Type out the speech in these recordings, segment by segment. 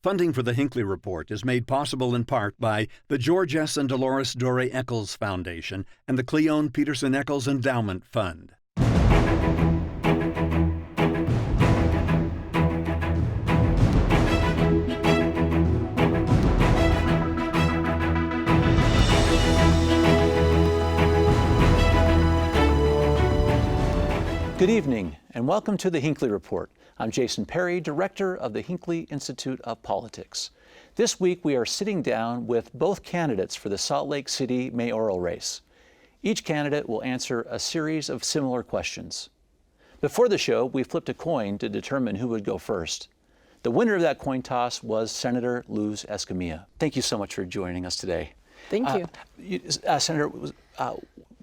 Funding for the Hinckley Report is made possible in part by the George S. and Dolores Doré Eccles Foundation and the Cleone Peterson Eccles Endowment Fund. Good evening, and welcome to the Hinckley Report. I'm Jason Perry, Director of the Hinckley Institute of Politics. This week, we are sitting down with both candidates for the Salt Lake City mayoral race. Each candidate will answer a series of similar questions. Before the show, we flipped a coin to determine who would go first. The winner of that coin toss was Senator Luz Escamilla. Thank you so much for joining us today. Thank you. Senator,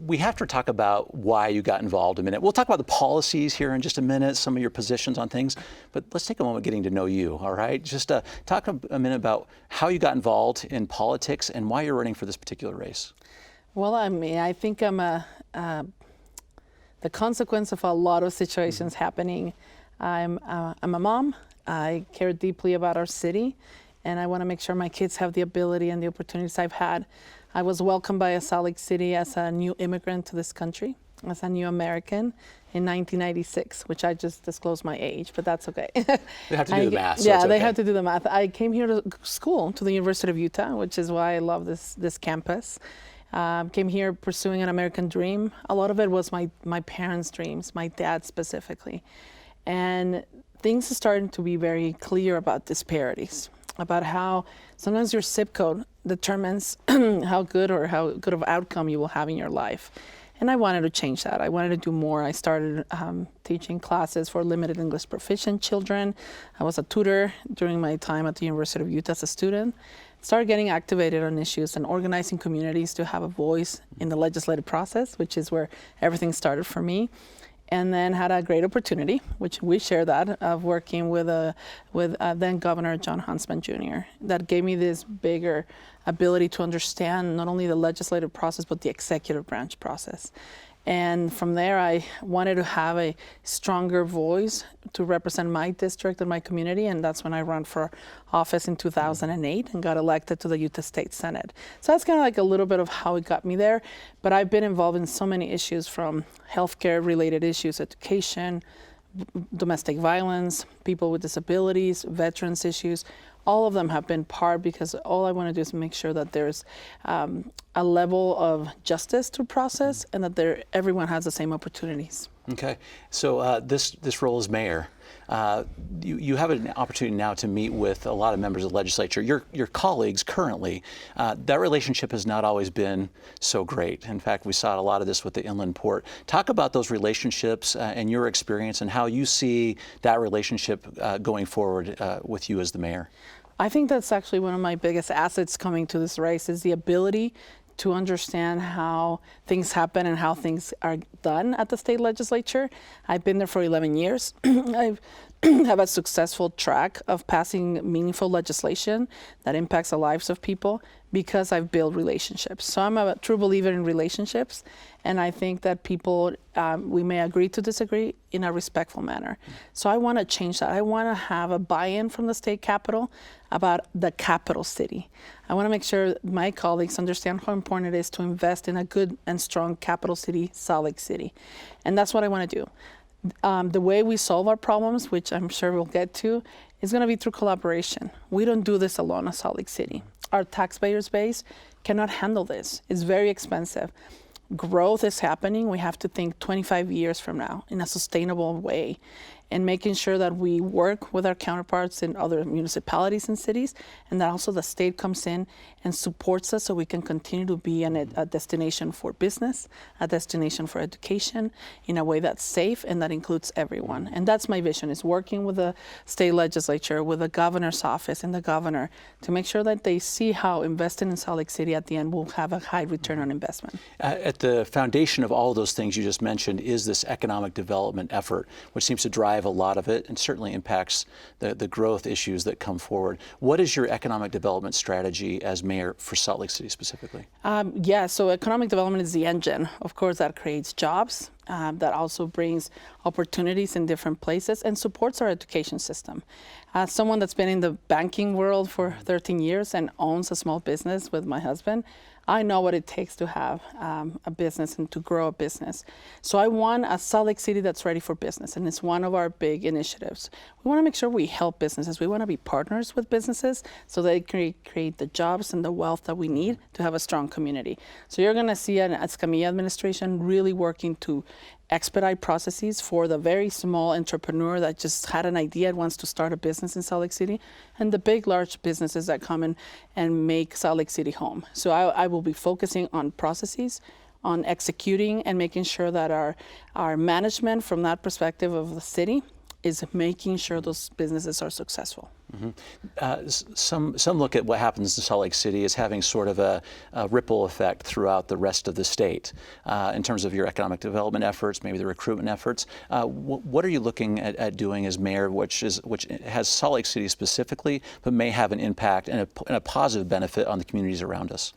we have to talk about why you got involved in a minute. We'll talk about the policies here in just a minute, some of your positions on things, but let's take a moment getting to know you, all right? Just talk a minute about how you got involved in politics and why you're running for this particular race. Well, I think I'm the consequence of a lot of situations happening. I'm a mom. I care deeply about our city, and I want to make sure my kids have the ability and the opportunities I've had. I was welcomed by Salt Lake City as a new immigrant to this country, as a new American in 1996, which I just disclosed my age, but that's okay. They have to do the math. So yeah, it's okay. They have to do the math. I came here to school, to the University of Utah, which is why I love this campus. Came here pursuing an American dream. A lot of it was my parents' dreams, my dad specifically. And things are starting to be very clear about disparities, about how sometimes your zip code determines how good of outcome you will have in your life. And I wanted to change that. I wanted to do more. I started teaching classes for limited English proficient children. I was a tutor during my time at the University of Utah as a student. Started getting activated on issues and organizing communities to have a voice in the legislative process, which is where everything started for me. And then had a great opportunity, which we share that, of working with then Governor John Huntsman Jr. That gave me this bigger ability to understand not only the legislative process, but the executive branch process. And from there, I wanted to have a stronger voice to represent my district and my community, and that's when I ran for office in 2008 and got elected to the Utah State Senate. So that's kind of like a little bit of how it got me there, but I've been involved in so many issues, from healthcare-related issues, education, domestic violence, people with disabilities, veterans issues. All of them have been part, because all I want to do is make sure that there's a level of justice to process and that everyone has the same opportunities. Okay, so this role as mayor, you have an opportunity now to meet with a lot of members of the legislature. Your colleagues currently, that relationship has not always been so great. In fact, we saw a lot of this with the inland port. Talk about those relationships and your experience and how you see that relationship going forward with you as the mayor. I think that's actually one of my biggest assets coming to this race, is the ability to understand how things happen and how things are done at the state legislature. I've been there for 11 years. I have a successful track of passing meaningful legislation that impacts the lives of people because I've built relationships. So I'm a true believer in relationships, and I think that people, we may agree to disagree in a respectful manner. So I want to change that. I want to have a buy-in from the state capitol about the capital city. I want to make sure my colleagues understand how important it is to invest in a good and strong capital city, Salt Lake City. And that's what I want to do. The way we solve our problems, which I'm sure we'll get to, is going to be through collaboration. We don't do this alone at Salt Lake City. Our taxpayers base cannot handle this. It's very expensive. Growth is happening. We have to think 25 years from now in a sustainable way, and making sure that we work with our counterparts in other municipalities and cities, and that also the state comes in and supports us so we can continue to be a destination for business, a destination for education, in a way that's safe and that includes everyone. And that's my vision, is working with the state legislature, with the governor's office and the governor, to make sure that they see how investing in Salt Lake City at the end will have a high return on investment. At the foundation of all of those things you just mentioned is this economic development effort, which seems to drive drive a lot of it and certainly impacts the growth issues that come forward. What is your economic development strategy as mayor for Salt Lake City specifically? So economic development is the engine, of course, that creates jobs, that also brings opportunities in different places and supports our education system. As someone that's been in the banking world for 13 years and owns a small business with my husband, I know what it takes to have a business and to grow a business. So I want a Salt Lake City that's ready for business, and it's one of our big initiatives. We want to make sure we help businesses. We want to be partners with businesses so they can create the jobs and the wealth that we need to have a strong community. So you're going to see an Escamilla administration really working to expedite processes for the very small entrepreneur that just had an idea and wants to start a business in Salt Lake City, and the big, large businesses that come in and make Salt Lake City home. So I will be focusing on processes, on executing and making sure that our management from that perspective of the city is making sure those businesses are successful. Some look at what happens to Salt Lake City as having sort of a ripple effect throughout the rest of the state in terms of your economic development efforts, maybe the recruitment efforts. What are you looking at doing as mayor, which has Salt Lake City specifically, but may have an impact and a positive benefit on the communities around us?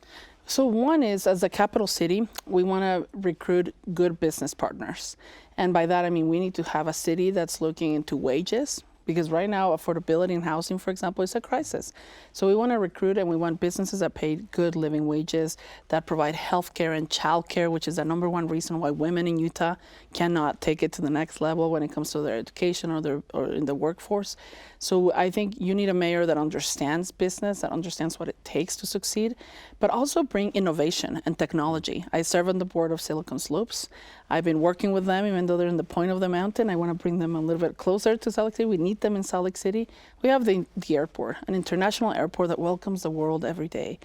So one is, as a capital city, we want to recruit good business partners. And by that, I mean we need to have a city that's looking into wages, because right now affordability in housing, for example, is a crisis. So we want to recruit and we want businesses that pay good living wages, that provide health care and child care, which is the number one reason why women in Utah cannot take it to the next level when it comes to their education or in the workforce. So I think you need a mayor that understands business, that understands what it takes to succeed, but also bring innovation and technology. I serve on the board of Silicon Slopes. I've been working with them, even though they're in the point of the mountain. I want to bring them a little bit closer to Salt Lake City. We need them in Salt Lake City. We have the airport, an international airport that welcomes the world every day.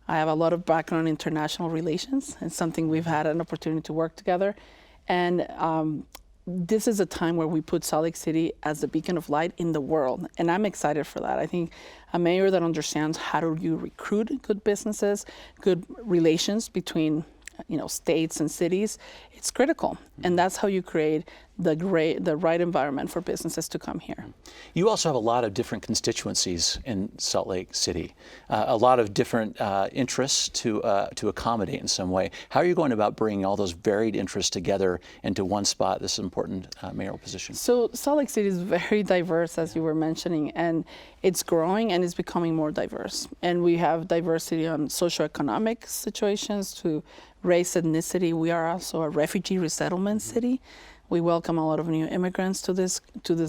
I have a lot of background in international relations. It's something we've had an opportunity to work together. And this is a time where we put Salt Lake City as the beacon of light in the world. And I'm excited for that. I think a mayor that understands how do you recruit good businesses, good relations between states and cities, it's critical. And that's how you create the right environment for businesses to come here. You also have a lot of different constituencies in Salt Lake City, a lot of different interests to accommodate in some way. How are you going about bringing all those varied interests together into one spot, this important mayoral position? So Salt Lake City is very diverse, as you were mentioning, and it's growing and it's becoming more diverse. And we have diversity on socioeconomic situations to race, ethnicity. We are also a refugee resettlement city. We welcome a lot of new immigrants to this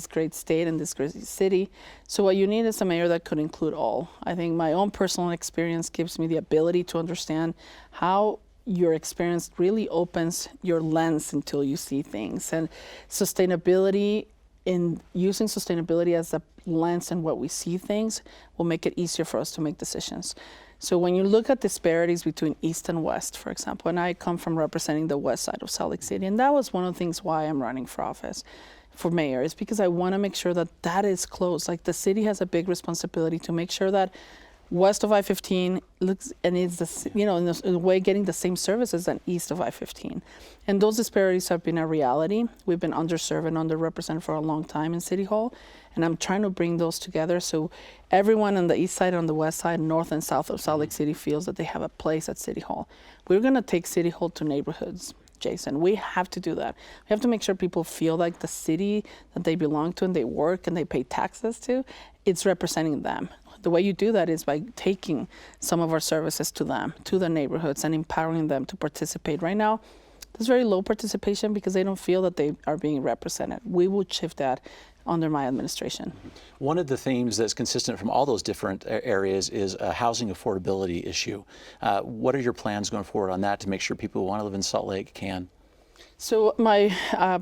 great state and this great city. So what you need is a mayor that could include all. I think my own personal experience gives me the ability to understand how your experience really opens your lens until you see things. And sustainability, in using sustainability as a lens in what we see things, will make it easier for us to make decisions. So when you look at disparities between East and West, for example, and I come from representing the west side of Salt Lake City, and that was one of the things why I'm running for office, for mayor, is because I want to make sure that that is closed. Like, the city has a big responsibility to make sure that west of I-15 looks and is in a way getting the same services than east of I-15. And those disparities have been a reality. We've been underserved and underrepresented for a long time in City Hall. And I'm trying to bring those together so everyone on the east side, on the west side, north and south of Salt Lake City feels that they have a place at City Hall. We're going to take City Hall to neighborhoods, Jason. We have to do that. We have to make sure people feel like the city that they belong to and they work and they pay taxes to, it's representing them. The way you do that is by taking some of our services to them, to the neighborhoods, and empowering them to participate. Right now, there's very low participation because they don't feel that they are being represented. We will shift that under my administration. One of the themes that's consistent from all those different areas is a housing affordability issue. What are your plans going forward on that to make sure people who want to live in Salt Lake can? So my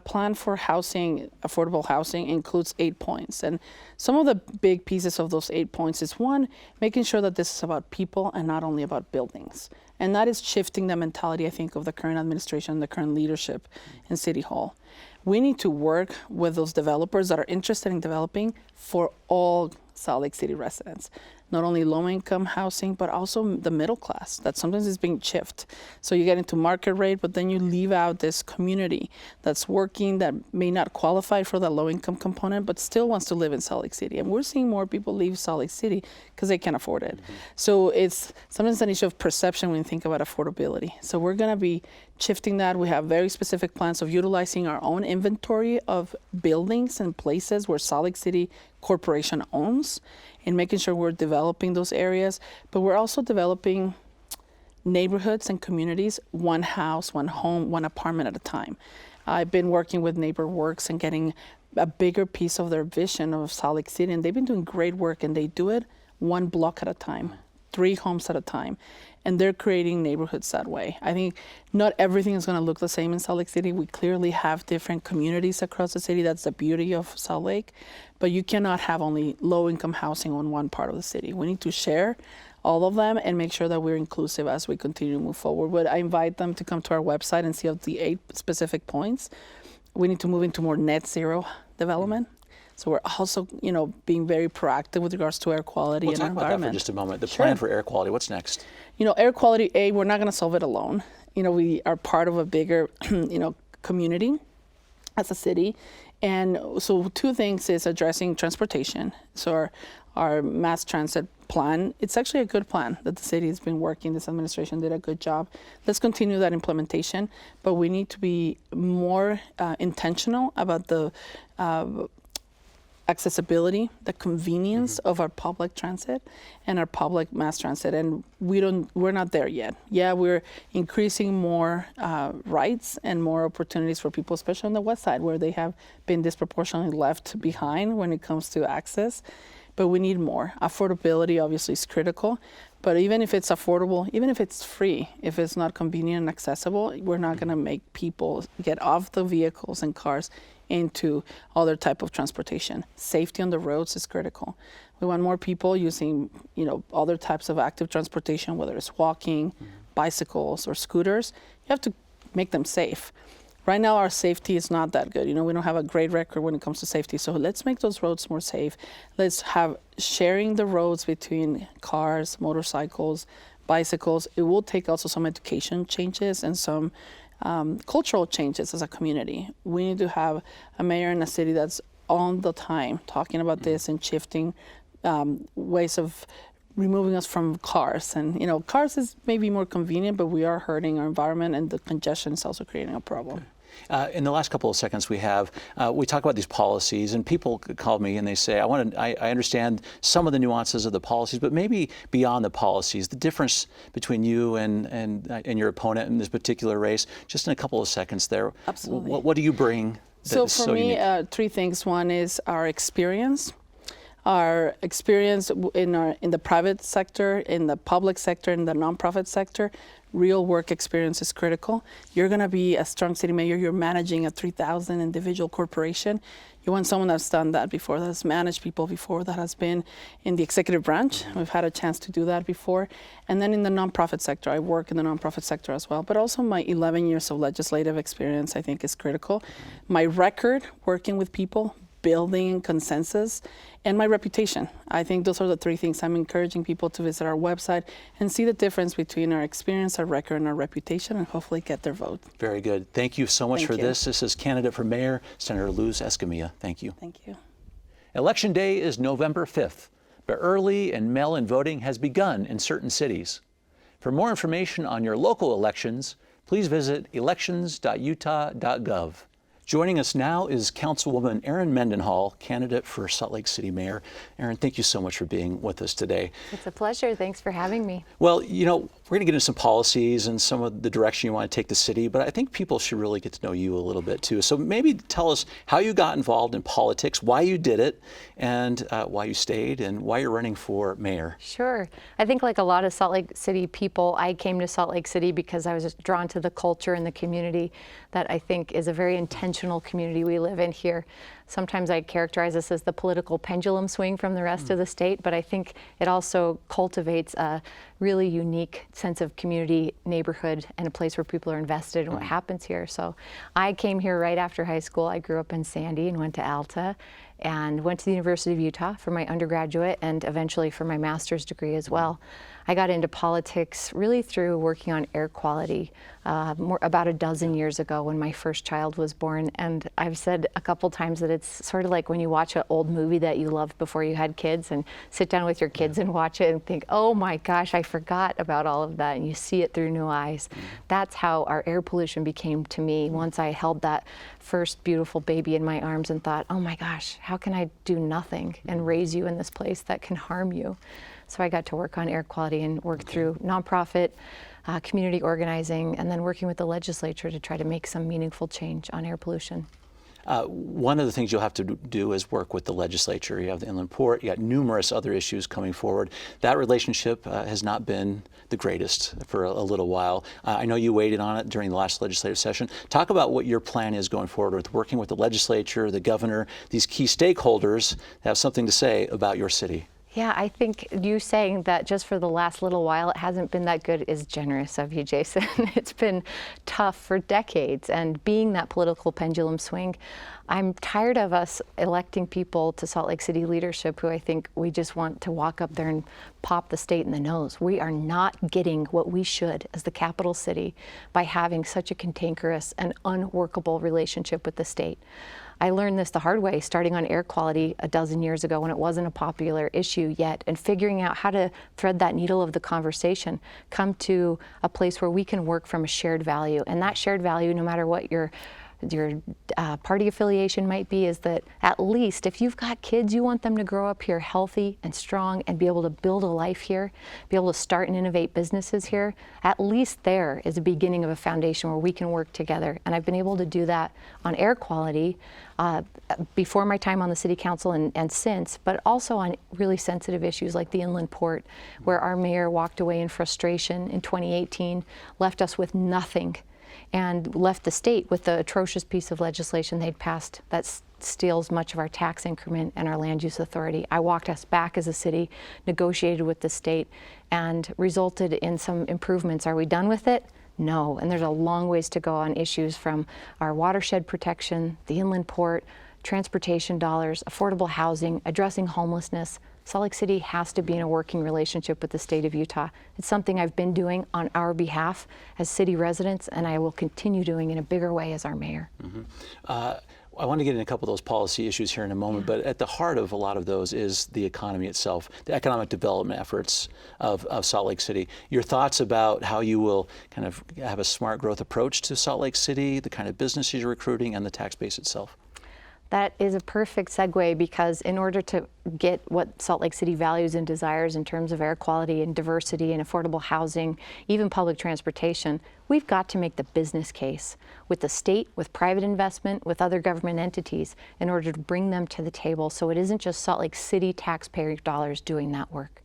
plan for housing, affordable housing, includes 8 points. And some of the big pieces of those 8 points is, one, making sure that this is about people and not only about buildings. And that is shifting the mentality, I think, of the current administration, the current leadership in City Hall. We need to work with those developers that are interested in developing for all Salt Lake City residents, not only low-income housing, but also the middle class that sometimes is being shifted. So you get into market rate, but then you leave out this community that's working that may not qualify for the low-income component, but still wants to live in Salt Lake City. And we're seeing more people leave Salt Lake City because they can't afford it. So it's sometimes an issue of perception when you think about affordability. So we're going to be shifting that. We have very specific plans of utilizing our own inventory of buildings and places where Salt Lake City Corporation owns and making sure we're developing those areas. But we're also developing neighborhoods and communities, one house, one home, one apartment at a time. I've been working with NeighborWorks and getting a bigger piece of their vision of Salt Lake City, and they've been doing great work, and they do it one block at a time, 3 homes at a time, and they're creating neighborhoods that way. I think not everything is going to look the same in Salt Lake City. We clearly have different communities across the city. That's the beauty of Salt Lake, but you cannot have only low-income housing on one part of the city. We need to share all of them and make sure that we're inclusive as we continue to move forward. But I invite them to come to our website and see of the 8 specific points. We need to move into more net zero development. So we're also, being very proactive with regards to air quality and environment. We'll talk about that for just a moment. The plan for air quality, what's next? Air quality, we're not going to solve it alone. We are part of a bigger, community as a city. And so 2 things is addressing transportation. So our mass transit plan, it's actually a good plan that the city has been working. This administration did a good job. Let's continue that implementation, but we need to be more intentional about the accessibility, the convenience of our public transit and our public mass transit, and we're not there yet. Yeah, we're increasing more rights and more opportunities for people, especially on the west side, where they have been disproportionately left behind when it comes to access. But we need more. Affordability obviously is critical, but even if it's affordable, even if it's free, if it's not convenient and accessible, we're not going to make people get off the vehicles and cars into other type of transportation. Safety on the roads is critical. We want more people using, other types of active transportation, whether it's walking, bicycles, or scooters. You have to make them safe. Right now, our safety is not that good. We don't have a great record when it comes to safety. So let's make those roads more safe. Let's have sharing the roads between cars, motorcycles, bicycles. It will take also some education changes and some cultural changes as a community. We need to have a mayor in a city that's on the time talking about this and shifting ways of removing us from cars. And, cars is maybe more convenient, but we are hurting our environment, and the congestion is also creating a problem. In the last couple of seconds we have, we talk about these policies, and people call me and they say, I understand some of the nuances of the policies, but maybe beyond the policies, the difference between you and your opponent in this particular race, just in a couple of seconds there. Absolutely. What do you bring that is so unique? For me, 3 things. One is our experience. Our experience in the private sector, in the public sector, in the nonprofit sector. Real work experience is critical. You're going to be a strong city mayor. You're managing a 3,000 individual corporation. You want someone that's done that before, that has managed people before, that has been in the executive branch. We've had a chance to do that before. And then in the nonprofit sector, I work in the nonprofit sector as well. But also my 11 years of legislative experience, I think, is critical. My record working with people, building consensus, and my reputation. I think those are the 3 things. I'm encouraging people to visit our website and see the difference between our experience, our record, and our reputation, and hopefully get their vote. Very good. Thank you so much for this. This is candidate for mayor, Senator Luz Escamilla. Thank you. Thank you. Election day is November 5th, but early and mail-in voting has begun in certain cities. For more information on your local elections, please visit elections.utah.gov. Joining us now is Councilwoman Erin Mendenhall, candidate for Salt Lake City Mayor. Erin, thank you so much for being with us today. It's a pleasure. Thanks for having me. Well, we're going to get into some policies and some of the direction you want to take the city, but I think people should really get to know you a little bit too. So maybe tell us how you got involved in politics, why you did it, and why you stayed, and why you're running for mayor. Sure. I think like a lot of Salt Lake City people, I came to Salt Lake City because I was drawn to the culture and the community that I think is a very intentional two-dimensional community we live in here. Sometimes I characterize this as the political pendulum swing from the rest of the state, but I think it also cultivates a really unique sense of community, neighborhood, and a place where people are invested in what happens here. So I came here right after high school. I grew up in Sandy and went to Alta and went to the University of Utah for my undergraduate and eventually for my master's degree as well. I got into politics really through working on air quality about a dozen years ago when my first child was born. And I've said a couple times that it's sort of like when you watch an old movie that you loved before you had kids and sit down with your kids and watch it and think, oh my gosh, I forgot about all of that. And you see it through new eyes. That's how our air pollution became to me once I held that first beautiful baby in my arms and thought, oh my gosh, how can I do nothing and raise you in this place that can harm you? So I got to work on air quality and work through nonprofit, community organizing, and then working with the legislature to try to make some meaningful change on air pollution. One of the things you'll have to do is work with the legislature. You have the inland port, you got numerous other issues coming forward. That relationship has not been the greatest for a little while. I know you weighed in on it during the last legislative session. Talk about what your plan is going forward with working with the legislature, the governor, these key stakeholders that have something to say about your city. Yeah, I think you saying that just for the last little while it hasn't been that good is generous of you, Jason. It's been tough for decades, and being that political pendulum swing, I'm tired of us electing people to Salt Lake City leadership who I think we just want to walk up there and pop the state in the nose. We are not getting what we should as the capital city by having such a cantankerous and unworkable relationship with the state. I learned this the hard way, starting on air quality a dozen years ago when it wasn't a popular issue yet, and figuring out how to thread that needle of the conversation, come to a place where we can work from a shared value. And that shared value, no matter what your party affiliation might be, is that at least if you've got kids, you want them to grow up here healthy and strong and be able to build a life here, be able to start and innovate businesses here. At least there is a beginning of a foundation where we can work together. And I've been able to do that on air quality before my time on the city council and since, but also on really sensitive issues like the inland port, where our mayor walked away in frustration in 2018, left us with nothing, and left the state with the atrocious piece of legislation they'd passed that steals much of our tax increment and our land use authority. I walked us back as a city, negotiated with the state, and resulted in some improvements. Are we done with it? No, and there's a long ways to go on issues from our watershed protection, the inland port, transportation dollars, affordable housing, addressing homelessness. Salt Lake City has to be in a working relationship with the state of Utah. It's something I've been doing on our behalf as city residents, and I will continue doing in a bigger way as our mayor. I want to get into a couple of those policy issues here in a moment, but at the heart of a lot of those is the economy itself, the economic development efforts of Salt Lake City. Your thoughts about how you will kind of have a smart growth approach to Salt Lake City, the kind of businesses you're recruiting, and the tax base itself? That is a perfect segue, because in order to get what Salt Lake City values and desires in terms of air quality and diversity and affordable housing, even public transportation, we've got to make the business case with the state, with private investment, with other government entities in order to bring them to the table, so it isn't just Salt Lake City taxpayer dollars doing that work.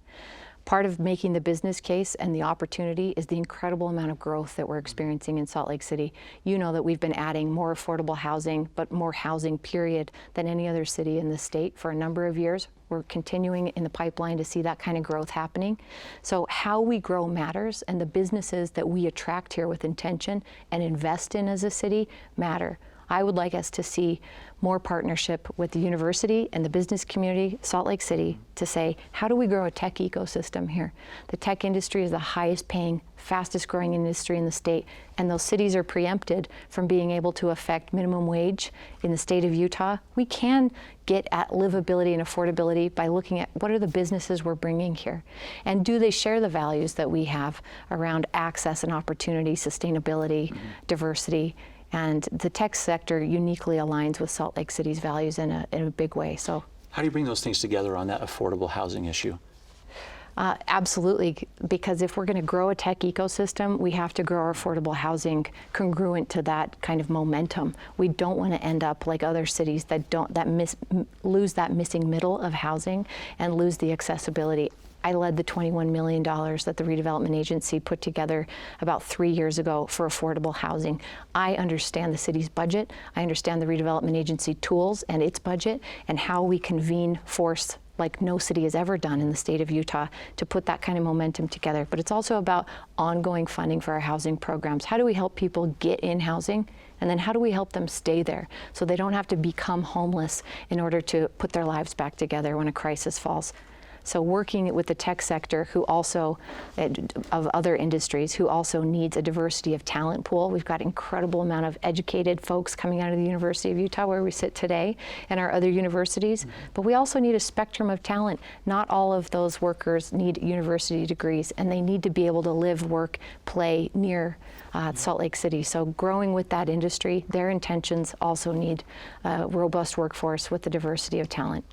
Part of making the business case and the opportunity is the incredible amount of growth that we're experiencing in Salt Lake City. You know that we've been adding more affordable housing, but more housing period than any other city in the state for a number of years. We're continuing in the pipeline to see that kind of growth happening. So how we grow matters, and the businesses that we attract here with intention and invest in as a city matter. I would like us to see more partnership with the university and the business community, Salt Lake City, to say, how do we grow a tech ecosystem here? The tech industry is the highest paying, fastest growing industry in the state, and those cities are preempted from being able to affect minimum wage in the state of Utah. We can get at livability and affordability by looking at what are the businesses we're bringing here, and do they share the values that we have around access and opportunity, sustainability, diversity. And the tech sector uniquely aligns with Salt Lake City's values in a big way. So, how do you bring those things together on that affordable housing issue? Absolutely, because if we're going to grow a tech ecosystem, we have to grow our affordable housing congruent to that kind of momentum. We don't want to end up like other cities that lose that missing middle of housing and lose the accessibility. I led the $21 million that the redevelopment agency put together about 3 years ago for affordable housing. I understand the city's budget. I understand the redevelopment agency tools and its budget and how we convene force like no city has ever done in the state of Utah to put that kind of momentum together. But it's also about ongoing funding for our housing programs. How do we help people get in housing? And then how do we help them stay there so they don't have to become homeless in order to put their lives back together when a crisis falls? So working with the tech sector, who also, of other industries, who also needs a diversity of talent pool. We've got incredible amount of educated folks coming out of the University of Utah, where we sit today, and our other universities. But we also need a spectrum of talent. Not all of those workers need university degrees, and they need to be able to live, work, play near Salt Lake City. So growing with that industry, their intentions also need a robust workforce with the diversity of talent.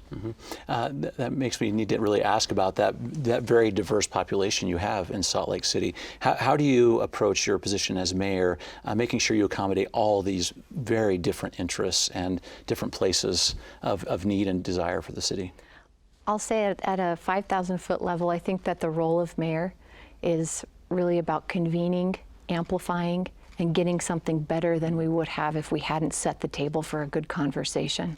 That makes me need to really ask about that very diverse population you have in Salt Lake City. How do you approach your position as mayor, making sure you accommodate all these very different interests and different places of need and desire for the city? I'll say at a 5,000-foot level, I think that the role of mayor is really about convening, amplifying, and getting something better than we would have if we hadn't set the table for a good conversation.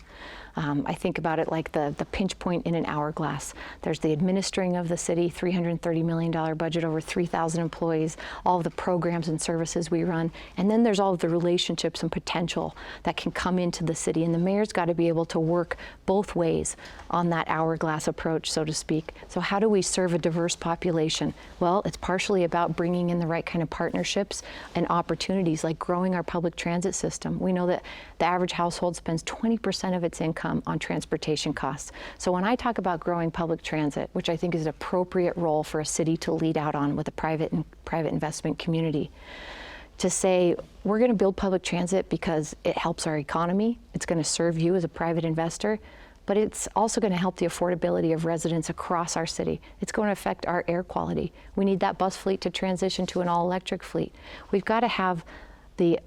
I think about it like the pinch point in an hourglass. There's the administering of the city, $330 million budget, over 3,000 employees, all of the programs and services we run, and then there's all of the relationships and potential that can come into the city, and the mayor's got to be able to work both ways on that hourglass approach, so to speak. So how do we serve a diverse population? Well, it's partially about bringing in the right kind of partnerships and opportunities, like growing our public transit system. We know that the average household spends 20% of its income on transportation costs. So when I talk about growing public transit, which I think is an appropriate role for a city to lead out on with a private investment community, to say we're going to build public transit because it helps our economy, it's going to serve you as a private investor, but it's also going to help the affordability of residents across our city. It's going to affect our air quality. We need that bus fleet to transition to an all-electric fleet. We've got to have the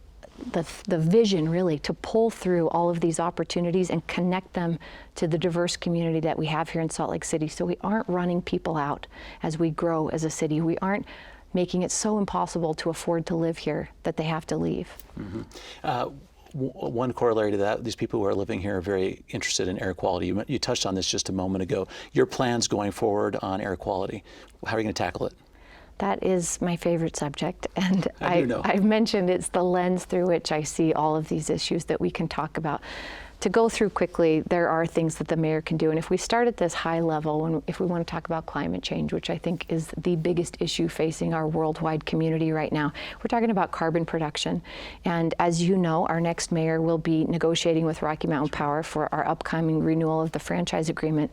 vision, really, to pull through all of these opportunities and connect them to the diverse community that we have here in Salt Lake City, so we aren't running people out as we grow as a city. We aren't making it so impossible to afford to live here that they have to leave. One corollary to that, these people who are living here are very interested in air quality. You touched on this just a moment ago. Your plans going forward on air quality, how are you going to tackle it? That is my favorite subject, and I've mentioned it's the lens through which I see all of these issues that we can talk about. To go through quickly, there are things that the mayor can do, and if we start at this high level, if we want to talk about climate change, which I think is the biggest issue facing our worldwide community right now, we're talking about carbon production. And as you know, our next mayor will be negotiating with Rocky Mountain Power for our upcoming renewal of the franchise agreement.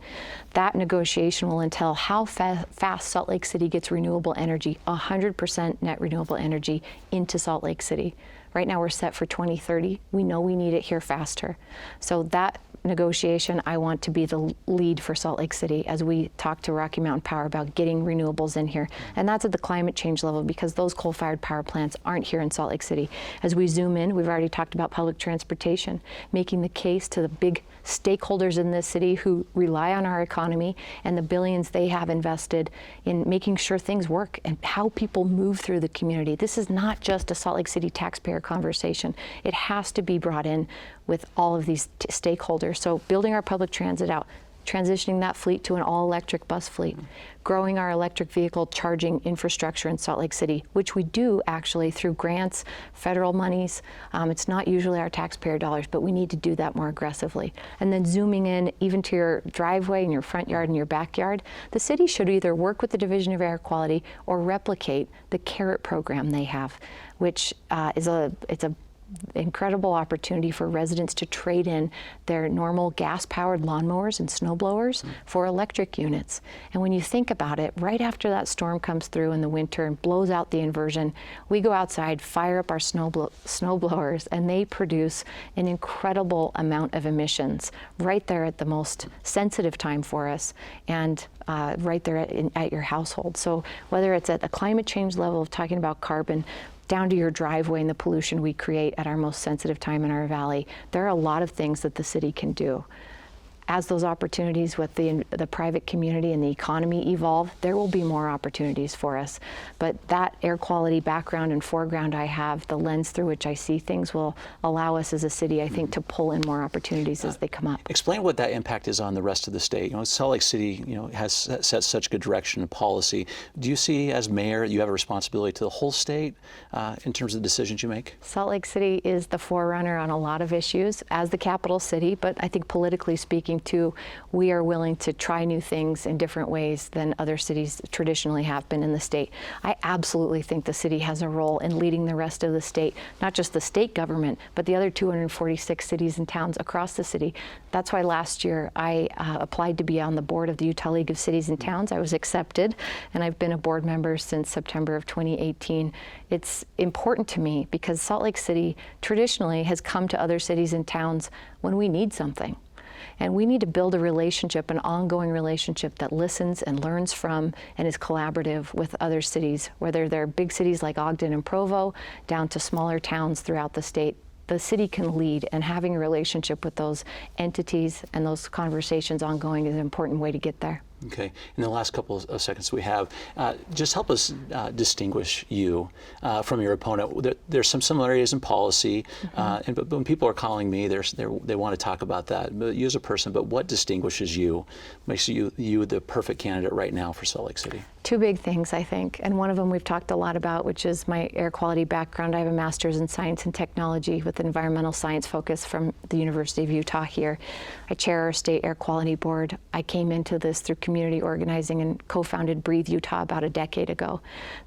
That negotiation will entail how fast Salt Lake City gets renewable energy, 100% net renewable energy into Salt Lake City. Right now we're set for 2030. We know we need it here faster. So that negotiation, I want to be the lead for Salt Lake City as we talk to Rocky Mountain Power about getting renewables in here. And that's at the climate change level, because those coal-fired power plants aren't here in Salt Lake City. As we zoom in, we've already talked about public transportation, making the case to the big stakeholders in this city who rely on our economy and the billions they have invested in making sure things work and how people move through the community. This is not just a Salt Lake City taxpayer conversation. It has to be brought in with all of these stakeholders. So building our public transit out, transitioning that fleet to an all-electric bus fleet, growing our electric vehicle charging infrastructure in Salt Lake City, which we do actually through grants, federal monies. It's not usually our taxpayer dollars, but we need to do that more aggressively. And then zooming in even to your driveway and your front yard and your backyard, the city should either work with the Division of Air Quality or replicate the CARET program they have, which it's a incredible opportunity for residents to trade in their normal gas-powered lawnmowers and snowblowers for electric units. And when you think about it, right after that storm comes through in the winter and blows out the inversion, we go outside, fire up our snowblowers, and they produce an incredible amount of emissions right there at the most sensitive time for us, and right there at your household. So whether it's at a climate change level of talking about carbon, down to your driveway and the pollution we create at our most sensitive time in our valley, there are a lot of things that the city can do. as those opportunities with the private community and the economy evolve, there will be more opportunities for us. But that air quality background and foreground I have, the lens through which I see things, will allow us as a city, I think, to pull in more opportunities as they come up. Explain what that impact is on the rest of the state. Salt Lake City, has set such good direction and policy. Do you see, as mayor, you have a responsibility to the whole state in terms of the decisions you make? Salt Lake City is the forerunner on a lot of issues as the capital city, but I think politically speaking too, we are willing to try new things in different ways than other cities traditionally have been in the state. I absolutely think the city has a role in leading the rest of the state, not just the state government, but the other 246 cities and towns across the city. That's why last year I applied to be on the board of the Utah League of Cities and Towns. I was accepted, and I've been a board member since September of 2018. It's important to me because Salt Lake City traditionally has come to other cities and towns when we need something. And we need to build a relationship, an ongoing relationship that listens and learns from and is collaborative with other cities, whether they're big cities like Ogden and Provo, down to smaller towns throughout the state. The city can lead, and having a relationship with those entities and those conversations ongoing is an important way to get there. Okay. In the last couple of seconds we have, just help us distinguish you from your opponent. There's some similarities in policy, but when people are calling me, they want to talk about that. But you as a person, but what distinguishes you, makes you the perfect candidate right now for Salt Lake City? Two big things, I think, and one of them we've talked a lot about, which is my air quality background. I have a master's in science and technology with an environmental science focus from the University of Utah here. I chair our state air quality board. I came into this through community organizing and co-founded Breathe Utah about a decade ago.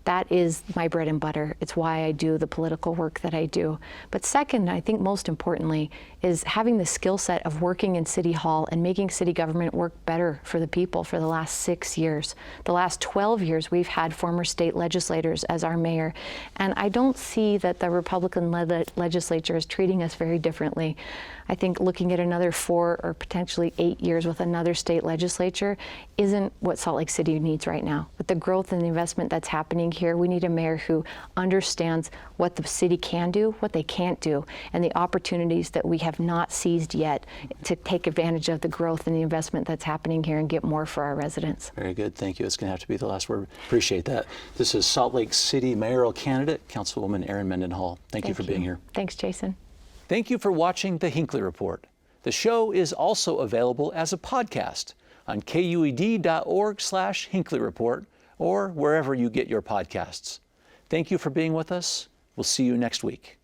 That is my bread and butter. It's why I do the political work that I do. But second, I think most importantly, is having the skill set of working in City Hall and making city government work better for the people for the last 6 years. The last 12 years, we've had former state legislators as our mayor, and I don't see that the Republican-led legislature is treating us very differently. I think looking at another 4 or potentially 8 years with another state legislature isn't what Salt Lake City needs right now. With the growth and the investment that's happening here, we need a mayor who understands what the city can do, what they can't do, and the opportunities that we have not seized yet to take advantage of the growth and the investment that's happening here and get more for our residents. Very good. Thank you. It's going to have to be the last word. Appreciate that. This is Salt Lake City mayoral candidate, Councilwoman Erin Mendenhall. Thank you for being here. Thanks, Jason. Thank you for watching the Hinckley Report. The show is also available as a podcast on kued.org/Hinckley Report or wherever you get your podcasts. Thank you for being with us. We'll see you next week.